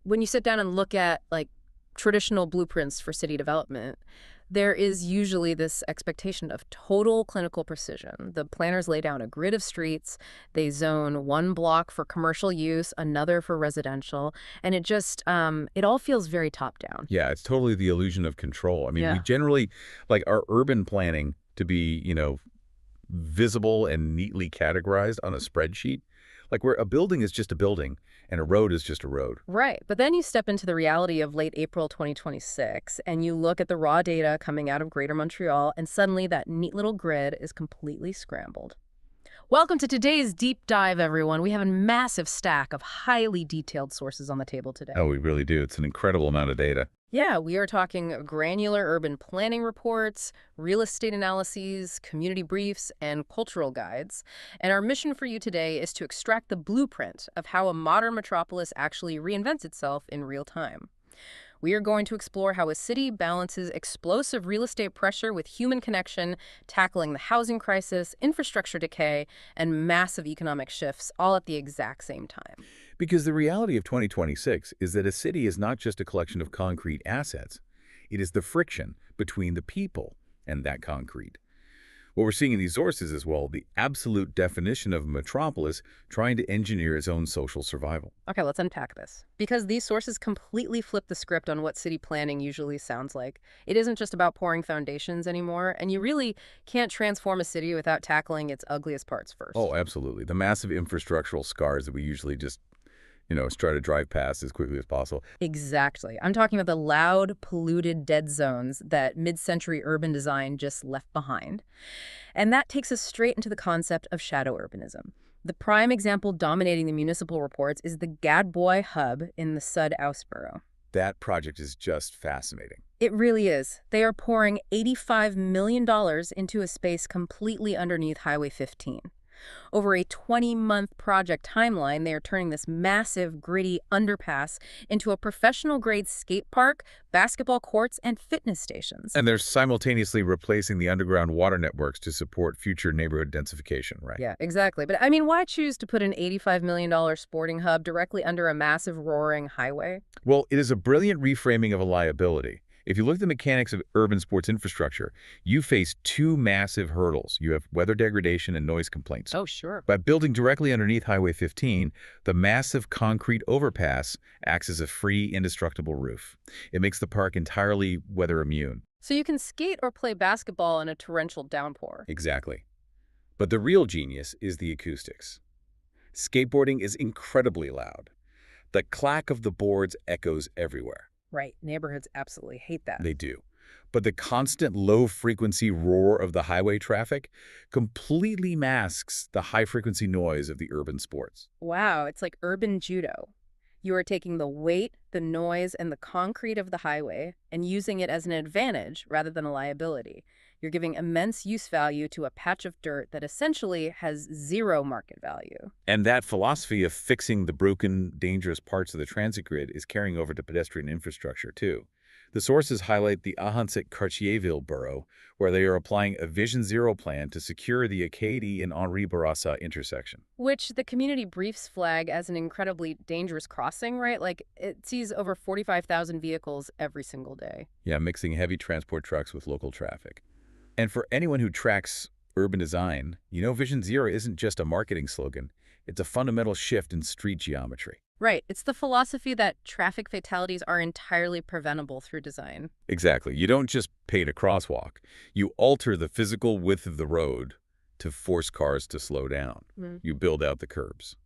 When you sit down and look at like traditional blueprints for city development, there is usually this expectation of total clinical precision. The planners lay down a grid of streets, they zone one block for commercial use, another for residential, and it all feels very top down. Yeah, it's totally the illusion of control. I mean, we Yeah. generally like our urban planning to be, visible and neatly categorized on a spreadsheet. Like where a building is just a building and a road is just a road. Right. But then you step into the reality of late April 2026, and you look at the raw data coming out of Greater Montreal, and suddenly that neat little grid is completely scrambled. Welcome to today's deep dive, everyone. We have a massive stack of highly detailed sources on the table today. Oh, we really do. It's an incredible amount of data. Yeah, we are talking granular urban planning reports, real estate analyses, community briefs, and cultural guides. And our mission for you today is to extract the blueprint of how a modern metropolis actually reinvents itself in real time. We are going to explore how a city balances explosive real estate pressure with human connection, tackling the housing crisis, infrastructure decay, and massive economic shifts all at the exact same time. Because the reality of 2026 is that a city is not just a collection of concrete assets. It is the friction between the people and that concrete. What we're seeing in these sources is, well, the absolute definition of a metropolis trying to engineer its own social survival. Okay, let's unpack this. Because these sources completely flip the script on what city planning usually sounds like. It isn't just about pouring foundations anymore, and you really can't transform a city without tackling its ugliest parts first. Oh, absolutely. The massive infrastructural scars that we usually just try to drive past as quickly as possible. Exactly. I'm talking about the loud, polluted dead zones that mid-century urban design just left behind. And that takes us straight into the concept of shadow urbanism. The prime example dominating the municipal reports is the Gadbois Hub in the Sud-Ouse borough. That project is just fascinating. It really is. They are pouring $85 million into a space completely underneath Highway 15. Over a 20-month project timeline, they are turning this massive, gritty underpass into a professional-grade skate park, basketball courts, and fitness stations. And they're simultaneously replacing the underground water networks to support future neighborhood densification, right? Yeah, exactly. But I mean, why choose to put an $85 million sporting hub directly under a massive, roaring highway? Well, it is a brilliant reframing of a liability. If you look at the mechanics of urban sports infrastructure, you face two massive hurdles. You have weather degradation and noise complaints. Oh, sure. By building directly underneath Highway 15, the massive concrete overpass acts as a free, indestructible roof. It makes the park entirely weather immune. So you can skate or play basketball in a torrential downpour. Exactly. But the real genius is the acoustics. Skateboarding is incredibly loud. The clack of the boards echoes everywhere. Right. Neighborhoods absolutely hate that. They do. But the constant low-frequency roar of the highway traffic completely masks the high-frequency noise of the urban sports. Wow, it's like urban judo. You are taking the weight, the noise, and the concrete of the highway and using it as an advantage rather than a liability. You're giving immense use value to a patch of dirt that essentially has zero market value. And that philosophy of fixing the broken, dangerous parts of the transit grid is carrying over to pedestrian infrastructure, too. The sources highlight the Ahuntsic-Cartierville borough, where they are applying a Vision Zero plan to secure the Acadie and Henri Bourassa intersection. Which the community briefs flag as an incredibly dangerous crossing, right? Like, it sees over 45,000 vehicles every single day. Yeah, mixing heavy transport trucks with local traffic. And for anyone who tracks urban design, Vision Zero isn't just a marketing slogan. It's a fundamental shift in street geometry. Right. It's the philosophy that traffic fatalities are entirely preventable through design. Exactly. You don't just paint a crosswalk. You alter the physical width of the road to force cars to slow down. You build out the curbs.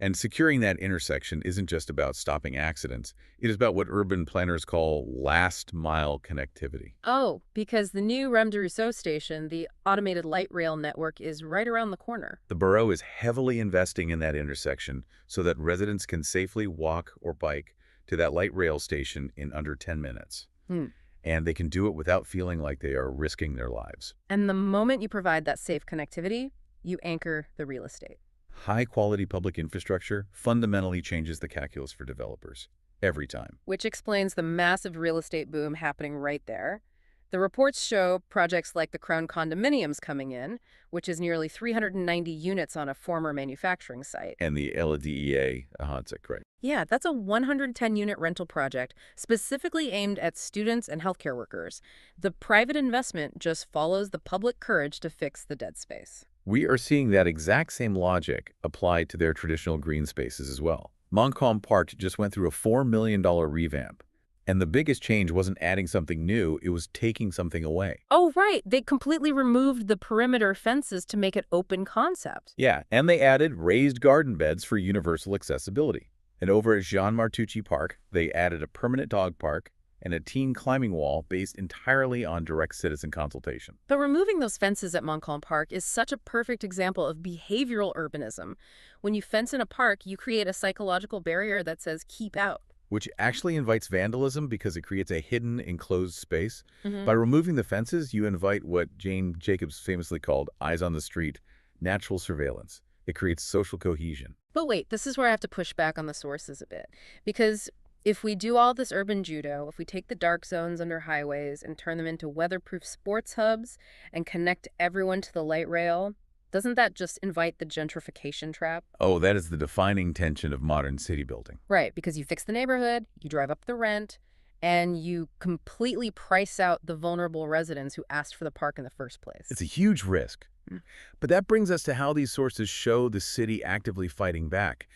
And securing that intersection isn't just about stopping accidents. It is about what urban planners call last-mile connectivity. Oh, because the new Rem de Rousseau station, the automated light rail network, is right around the corner. The borough is heavily investing in that intersection so that residents can safely walk or bike to that light rail station in under 10 minutes. And they can do it without feeling like they are risking their lives. And the moment you provide that safe connectivity, you anchor the real estate. High-quality public infrastructure fundamentally changes the calculus for developers, every time. Which explains the massive real estate boom happening right there. The reports show projects like the Crown condominiums coming in, which is nearly 390 units on a former manufacturing site. And the LDEA, right? Yeah, that's a 110-unit rental project specifically aimed at students and healthcare workers. The private investment just follows the public courage to fix the dead space. We are seeing that exact same logic applied to their traditional green spaces as well. Montcalm Park just went through a $4 million revamp. And the biggest change wasn't adding something new, it was taking something away. Oh, right. They completely removed the perimeter fences to make it open concept. Yeah, and they added raised garden beds for universal accessibility. And over at Jean Martucci Park, they added a permanent dog park and a teen climbing wall based entirely on direct citizen consultation. But removing those fences at Montcalm Park is such a perfect example of behavioral urbanism. When you fence in a park, you create a psychological barrier that says keep out. Which actually invites vandalism because it creates a hidden, enclosed space. By removing the fences, you invite what Jane Jacobs famously called eyes on the street, natural surveillance. It creates social cohesion. But wait, this is where I have to push back on the sources a bit. Because if we do all this urban judo, if we take the dark zones under highways and turn them into weatherproof sports hubs and connect everyone to the light rail, doesn't that just invite the gentrification trap? Oh, that is the defining tension of modern city building. Right, because you fix the neighborhood, you drive up the rent, and you completely price out the vulnerable residents who asked for the park in the first place. It's a huge risk. But that brings us to how these sources show the city actively fighting back.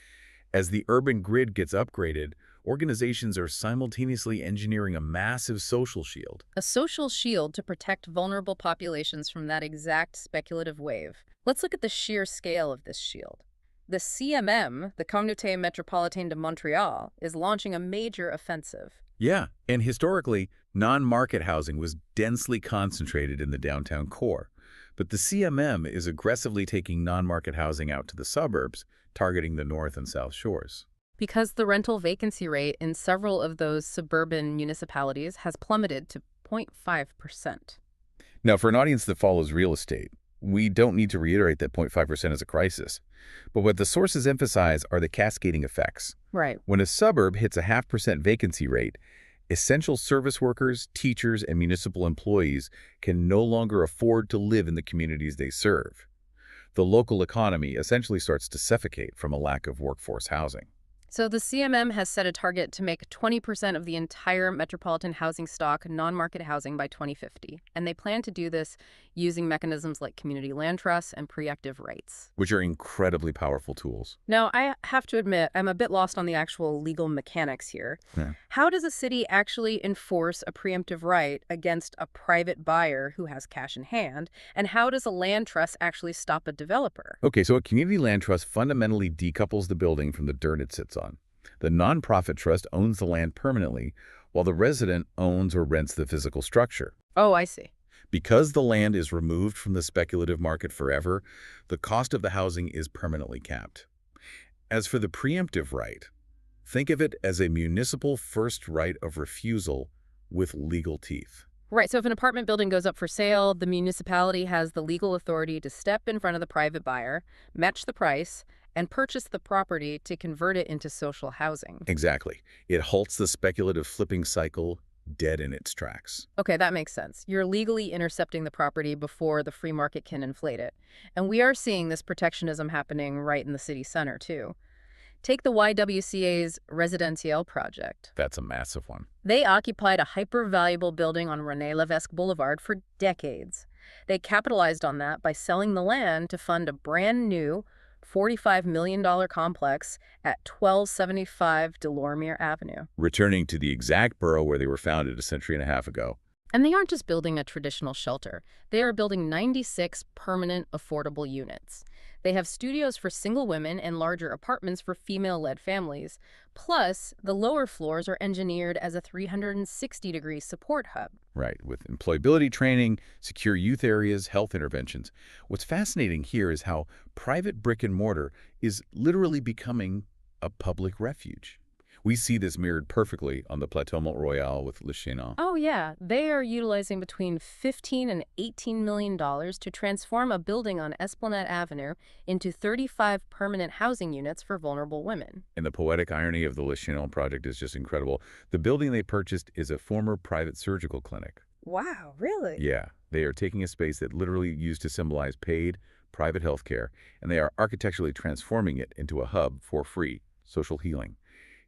As the urban grid gets upgraded, organizations are simultaneously engineering a massive social shield. A social shield to protect vulnerable populations from that exact speculative wave. Let's look at the sheer scale of this shield. The CMM, the Communauté Métropolitaine de Montreal, is launching a major offensive. Yeah, and historically, non-market housing was densely concentrated in the downtown core. But the CMM is aggressively taking non-market housing out to the suburbs, targeting the north and south shores. Because the rental vacancy rate in several of those suburban municipalities has plummeted to 0.5%. Now, for an audience that follows real estate, we don't need to reiterate that 0.5% is a crisis. But what the sources emphasize are the cascading effects. Right. When a suburb hits a 0.5% vacancy rate, essential service workers, teachers, and municipal employees can no longer afford to live in the communities they serve. The local economy essentially starts to suffocate from a lack of workforce housing. So the CMM has set a target to make 20% of the entire metropolitan housing stock non-market housing by 2050. And they plan to do this using mechanisms like community land trusts and preemptive rights. Which are incredibly powerful tools. Now, I have to admit, I'm a bit lost on the actual legal mechanics here. Yeah. How does a city actually enforce a preemptive right against a private buyer who has cash in hand? And how does a land trust actually stop a developer? Okay, so a community land trust fundamentally decouples the building from the dirt it sits on. The nonprofit trust owns the land permanently, while the resident owns or rents the physical structure. Oh, I see. Because the land is removed from the speculative market forever, the cost of the housing is permanently capped. As for the preemptive right, think of it as a municipal first right of refusal with legal teeth. Right, so if an apartment building goes up for sale, the municipality has the legal authority to step in front of the private buyer, match the price, and purchase the property to convert it into social housing. Exactly. It halts the speculative flipping cycle dead in its tracks. Okay, that makes sense. You're legally intercepting the property before the free market can inflate it. And we are seeing this protectionism happening right in the city center, too. Take the YWCA's Résidenti'ELLE project. That's a massive one. They occupied a hyper-valuable building on René Lévesque Boulevard for decades. They capitalized on that by selling the land to fund a brand new $45 million complex at 1275 Delormier Avenue. Returning to the exact borough where they were founded a century and a half ago. And they aren't just building a traditional shelter. They are building 96 permanent, affordable units. They have studios for single women and larger apartments for female-led families. Plus, the lower floors are engineered as a 360-degree support hub. Right, with employability training, secure youth areas, health interventions. What's fascinating here is how private brick and mortar is literally becoming a public refuge. We see this mirrored perfectly on the Plateau Mont-Royal with Le Chenin. Oh, yeah. They are utilizing between $15 and $18 million to transform a building on Esplanade Avenue into 35 permanent housing units for vulnerable women. And the poetic irony of the Le Chenin project is just incredible. The building they purchased is a former private surgical clinic. Wow, really? Yeah, they are taking a space that literally used to symbolize paid, private healthcare, and they are architecturally transforming it into a hub for free social healing.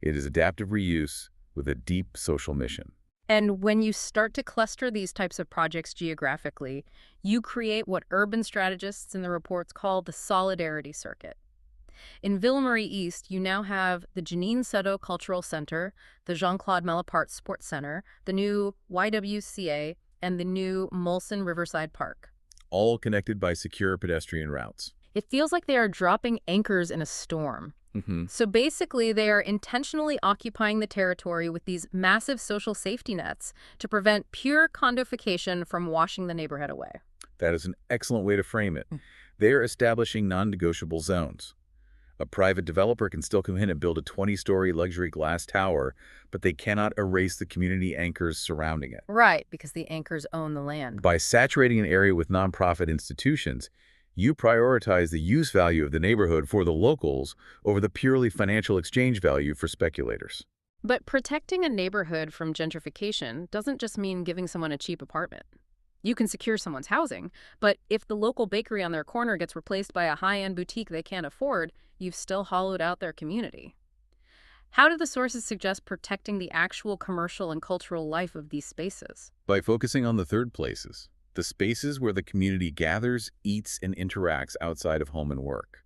It is adaptive reuse with a deep social mission. And when you start to cluster these types of projects geographically, you create what urban strategists in the reports call the solidarity circuit. In Ville Marie East, you now have the Janine Sutto Cultural Center, the Jean-Claude Malaparte Sports Center, the new YWCA, and the new Molson Riverside Park. All connected by secure pedestrian routes. It feels like they are dropping anchors in a storm. Hmm. So basically, they are intentionally occupying the territory with these massive social safety nets to prevent pure condofication from washing the neighborhood away. That is an excellent way to frame it. They are establishing non-negotiable zones. A private developer can still come in and build a 20-story luxury glass tower, but they cannot erase the community anchors surrounding it. Right, because the anchors own the land. By saturating an area with nonprofit institutions, you prioritize the use value of the neighborhood for the locals over the purely financial exchange value for speculators. But protecting a neighborhood from gentrification doesn't just mean giving someone a cheap apartment. You can secure someone's housing, but if the local bakery on their corner gets replaced by a high-end boutique they can't afford, you've still hollowed out their community. How do the sources suggest protecting the actual commercial and cultural life of these spaces? By focusing on the third places, the spaces where the community gathers, eats, and interacts outside of home and work,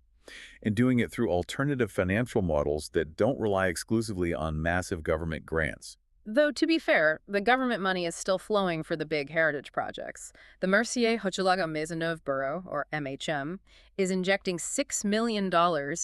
and doing it through alternative financial models that don't rely exclusively on massive government grants. Though, to be fair, the government money is still flowing for the big heritage projects. The Mercier-Hochelaga Maisonneuve Borough, or MHM, is injecting $6 million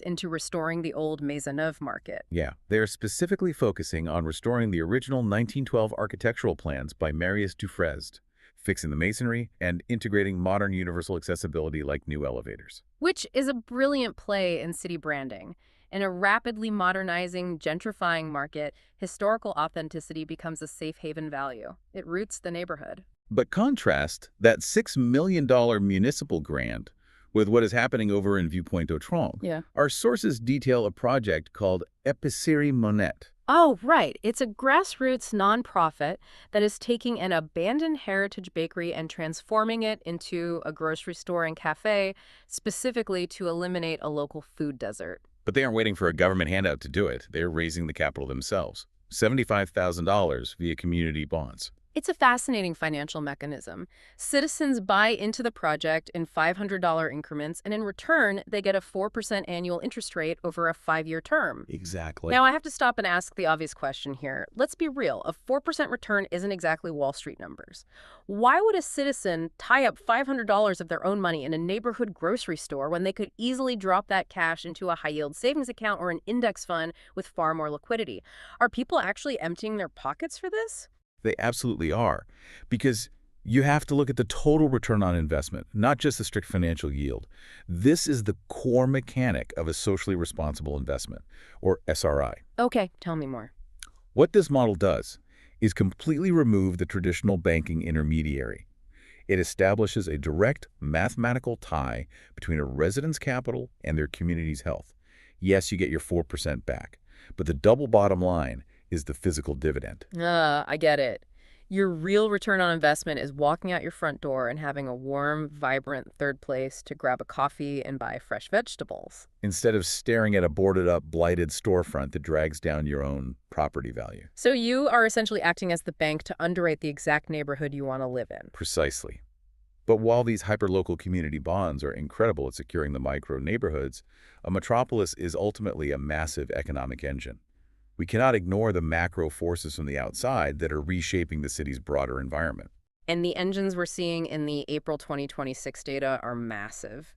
into restoring the old Maisonneuve market. Yeah, they are specifically focusing on restoring the original 1912 architectural plans by Marius Dufresne, fixing the masonry, and integrating modern universal accessibility like new elevators. Which is a brilliant play in city branding. In a rapidly modernizing, gentrifying market, historical authenticity becomes a safe haven value. It roots the neighborhood. But contrast that $6 million municipal grant with what is happening over in Vieux-Pointe-aux-Trembles. Yeah. Our sources detail a project called Épicerie Monette. Oh, right. It's a grassroots nonprofit that is taking an abandoned heritage bakery and transforming it into a grocery store and cafe, specifically to eliminate a local food desert. But they aren't waiting for a government handout to do it. They're raising the capital themselves. $75,000 via community bonds. It's a fascinating financial mechanism. Citizens buy into the project in $500 increments, and in return, they get a 4% annual interest rate over a 5-year term. Exactly. Now, I have to stop and ask the obvious question here. Let's be real. A 4% return isn't exactly Wall Street numbers. Why would a citizen tie up $500 of their own money in a neighborhood grocery store when they could easily drop that cash into a high-yield savings account or an index fund with far more liquidity? Are people actually emptying their pockets for this? They absolutely are, because you have to look at the total return on investment, not just the strict financial yield. This is the core mechanic of a socially responsible investment, or SRI. Okay, tell me more. What this model does is completely remove the traditional banking intermediary. It establishes a direct mathematical tie between a resident's capital and their community's health. Yes, you get your 4% back, but the double bottom line is the physical dividend. I get it. Your real return on investment is walking out your front door and having a warm, vibrant third place to grab a coffee and buy fresh vegetables. Instead of staring at a boarded-up, blighted storefront that drags down your own property value. So you are essentially acting as the bank to underwrite the exact neighborhood you want to live in. Precisely. But while these hyperlocal community bonds are incredible at securing the micro neighborhoods, a metropolis is ultimately a massive economic engine. We cannot ignore the macro forces from the outside that are reshaping the city's broader environment. And the engines we're seeing in the April 2026 data are massive.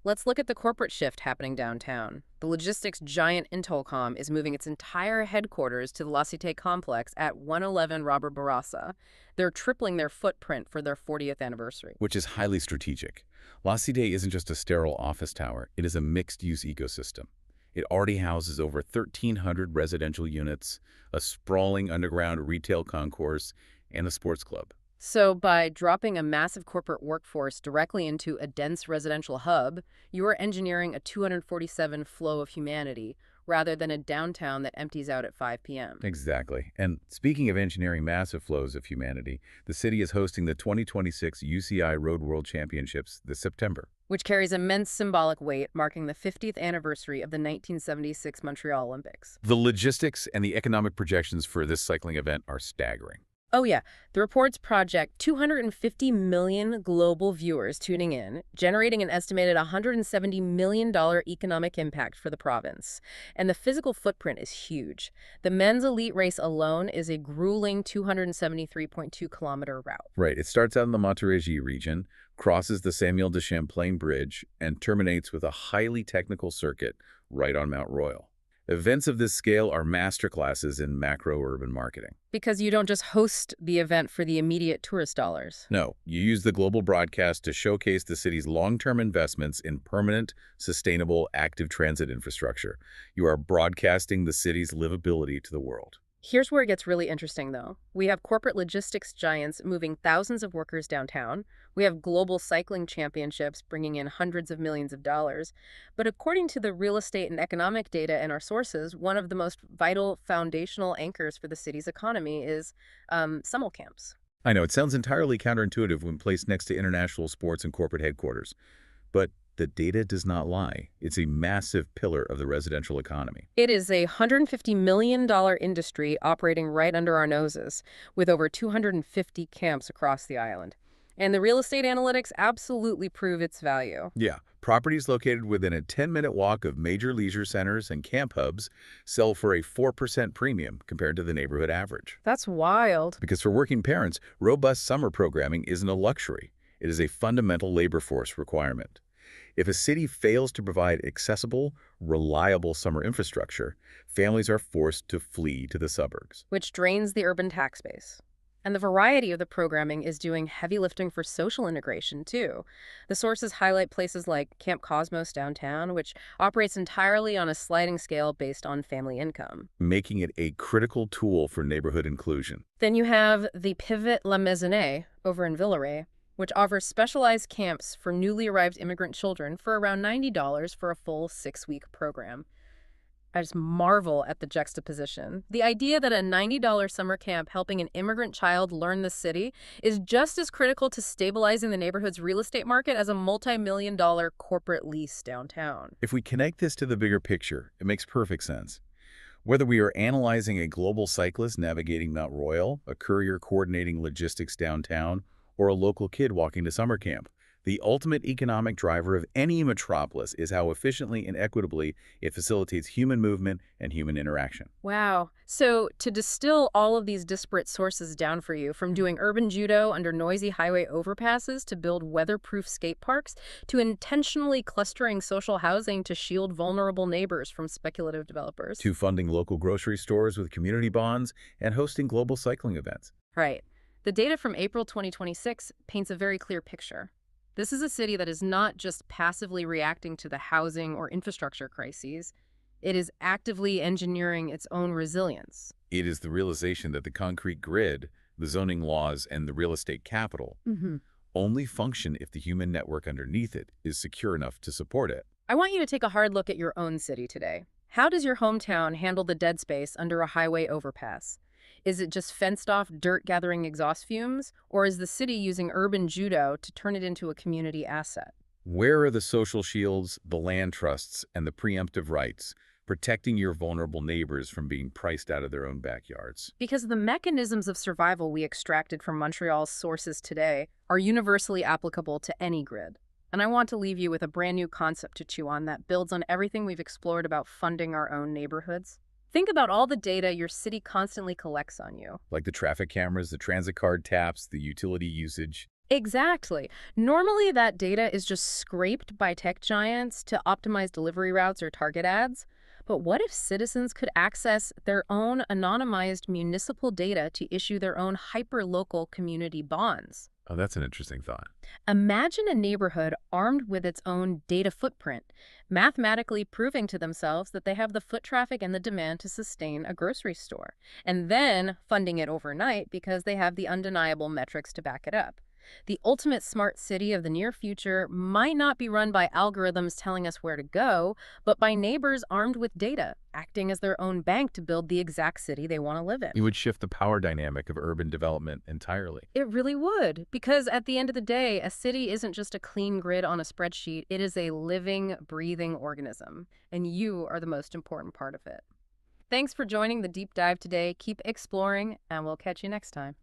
Let's look at the corporate shift happening downtown. The logistics giant Intolcom is moving its entire headquarters to the La Cité complex at 111 Robert Bourassa. They're tripling their footprint for their 40th anniversary. Which is highly strategic. La Cité isn't just a sterile office tower, it is a mixed-use ecosystem. It already houses over 1,300 residential units, a sprawling underground retail concourse, and a sports club. So by dropping a massive corporate workforce directly into a dense residential hub, you are engineering a 247 flow of humanity rather than a downtown that empties out at 5 p.m. Exactly. And speaking of engineering massive flows of humanity, the city is hosting the 2026 UCI Road World Championships this September. Which carries immense symbolic weight, marking the 50th anniversary of the 1976 Montreal Olympics. The logistics and the economic projections for this cycling event are staggering. Oh yeah, the reports project 250 million global viewers tuning in, generating an estimated $170 million economic impact for the province. And the physical footprint is huge. The men's elite race alone is a grueling 273.2-kilometer route. Right. It starts out in the Montérégie region, crosses the Samuel de Champlain Bridge, and terminates with a highly technical circuit right on Mount Royal. Events of this scale are masterclasses in macro-urban marketing. Because you don't just host the event for the immediate tourist dollars. No, you use the global broadcast to showcase the city's long-term investments in permanent, sustainable, active transit infrastructure. You are broadcasting the city's livability to the world. Here's where it gets really interesting, though. We have corporate logistics giants moving thousands of workers downtown. We have global cycling championships bringing in hundreds of millions of dollars. But according to the real estate and economic data in our sources, one of the most vital foundational anchors for the city's economy is summer camps. I know, it sounds entirely counterintuitive when placed next to international sports and corporate headquarters. But the data does not lie. It's a massive pillar of the residential economy. It is a $150 million industry operating right under our noses, with over 250 camps across the island. And the real estate analytics absolutely prove its value. Yeah, properties located within a 10-minute walk of major leisure centers and camp hubs sell for a 4% premium compared to the neighborhood average. That's wild. Because for working parents, robust summer programming isn't a luxury. It is a fundamental labor force requirement. If a city fails to provide accessible, reliable summer infrastructure, families are forced to flee to the suburbs. Which drains the urban tax base. And the variety of the programming is doing heavy lifting for social integration, too. The sources highlight places like Camp Cosmos downtown, which operates entirely on a sliding scale based on family income, making it a critical tool for neighborhood inclusion. Then you have the Pivot La Maisonnée over in Villeray, which offers specialized camps for newly arrived immigrant children for around $90 for a full 6-week program. I just marvel at the juxtaposition. The idea that a $90 summer camp helping an immigrant child learn the city is just as critical to stabilizing the neighborhood's real estate market as a multi-million-dollar corporate lease downtown. If we connect this to the bigger picture, it makes perfect sense. Whether we are analyzing a global cyclist navigating Mount Royal, a courier coordinating logistics downtown, or a local kid walking to summer camp, the ultimate economic driver of any metropolis is how efficiently and equitably it facilitates human movement and human interaction. Wow. So to distill all of these disparate sources down for you, from doing urban judo under noisy highway overpasses to build weatherproof skate parks, to intentionally clustering social housing to shield vulnerable neighbors from speculative developers. To funding local grocery stores with community bonds and hosting global cycling events. Right. The data from April 2026 paints a very clear picture. This is a city that is not just passively reacting to the housing or infrastructure crises. It is actively engineering its own resilience. It is the realization that the concrete grid, the zoning laws, and the real estate capital only function if the human network underneath it is secure enough to support it. I want you to take a hard look at your own city today. How does your hometown handle the dead space under a highway overpass? Is it just fenced-off dirt-gathering exhaust fumes, or is the city using urban judo to turn it into a community asset? Where are the social shields, the land trusts, and the preemptive rights, protecting your vulnerable neighbors from being priced out of their own backyards? Because the mechanisms of survival we extracted from Montreal's sources today are universally applicable to any grid. And I want to leave you with a brand new concept to chew on that builds on everything we've explored about funding our own neighborhoods. Think about all the data your city constantly collects on you. Like the traffic cameras, the transit card taps, the utility usage. Exactly. Normally, that data is just scraped by tech giants to optimize delivery routes or target ads. But what if citizens could access their own anonymized municipal data to issue their own hyper-local community bonds? Oh, that's an interesting thought. Imagine a neighborhood armed with its own data footprint, mathematically proving to themselves that they have the foot traffic and the demand to sustain a grocery store, and then funding it overnight because they have the undeniable metrics to back it up. The ultimate smart city of the near future might not be run by algorithms telling us where to go, but by neighbors armed with data, acting as their own bank to build the exact city they want to live in. It would shift the power dynamic of urban development entirely. It really would, because at the end of the day, a city isn't just a clean grid on a spreadsheet. It is a living, breathing organism, and you are the most important part of it. Thanks for joining the deep dive today. Keep exploring, and we'll catch you next time.